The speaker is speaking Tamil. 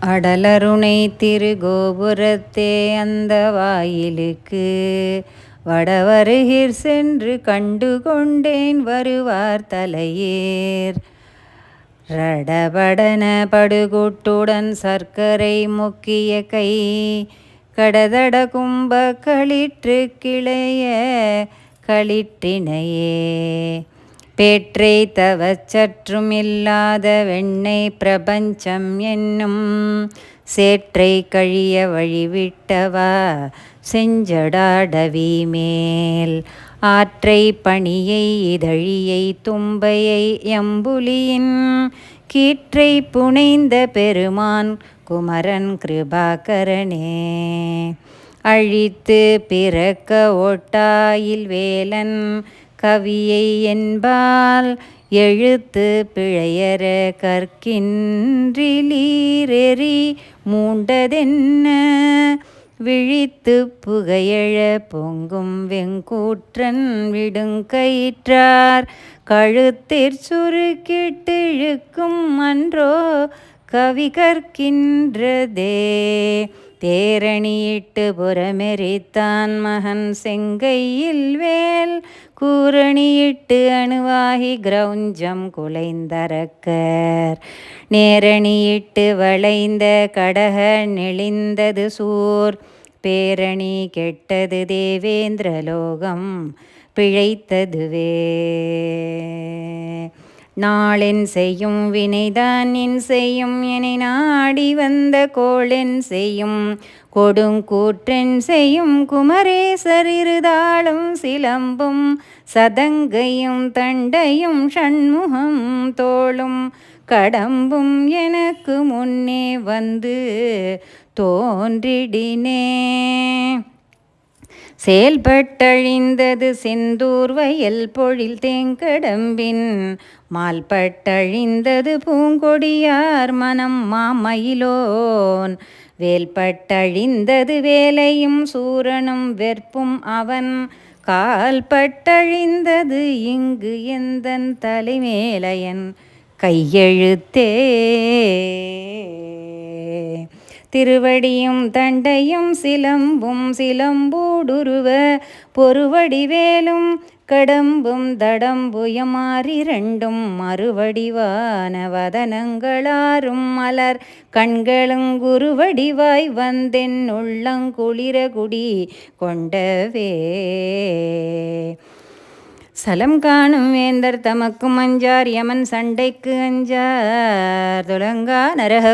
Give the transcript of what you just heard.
அடலருணை திருகோபுரத்தே அந்த வாயிலுக்கு வடவருகிற் சென்று கண்டு கொண்டேன் வருவார் தலையேர் ரடபடன படுகுட்டுடன் சர்க்கரை முக்கிய கை கடதட கும்ப களிற்று கிளைய களிற்றினையே பேற்றை தவச்சற்றும் இல்லாத வெண்ணை பிரபஞ்சம் என்னும் சேற்றை கழிய வழிவிட்டவா செஞ்சடாடவி மேல் ஆற்றை பணியை இதழியை தும்பையை எம்புலியின் கீற்றை புனைந்த பெருமான் குமரன் கிருபாகரனே அழித்து பிறக்க ஒட்டாயில் வேலன் கவியை என்பால் எழுத்து பிழையற கற்கின்றிலீரெறி மூண்டதென்ன விழித்து புகையழ பொங்கும் வெங்கூற்றன் விடுங்கயிற்றார் கழுத்திற் சுருக்கிட்டு இழுக்கும் அன்றோ கவி கற்கின்றதே தேரணியிட்டு புறமெரித்தான் மகன் செங்கையில் வேல் கூரணியிட்டு அணுவாகி கிரௌஞ்சம் குலைந்தரக்கர் நேரணியிட்டு வளைந்த கடக நெளிந்தது சூர் பேரணி கெட்டது தேவேந்திரலோகம் பிழைத்ததுவே நாளென் செய்யும் வினைதான் என் செய்யும் என நாடி வந்த கோளென் செய்யும் கொடுங்கூற்றென் செய்யும் குமரேசர் இருதாளும் சிலம்பும் சதங்கையும் தண்டையும் ஷண்முகம் தோளும் கடம்பும் எனக்கு முன்னே வந்து தோன்றிடினே செயல்பட்டழிந்தது செந்தூர் வயல் பொழில் தேங்கடம்பின் மால்பட்டழிந்தது பூங்கொடியார் மனம் மாமயிலோன் வேல்பட்டழிந்தது வேலையும் சூரனும் வெற்பும் அவன் கால்பட்டழிந்தது இங்கு எந்தன் தலைமேலையன் கையெழுத்தே திருவடியும் தண்டையும் சிலம்பும் சிலம்பூடுருவ பொறுவடிவேலும் கடம்பும் தடம்புயமாறிரண்டும் மறுவடிவான வதனங்களாரும் மலர் கண்களும் குருவடிவாய் வந்தென் உள்ளங்குளிர குடி கொண்டவே சலம் காணும் வேந்தர் தமக்கும் அஞ்சார் யமன் சண்டைக்கு அஞ்சார் துலங்கா நரக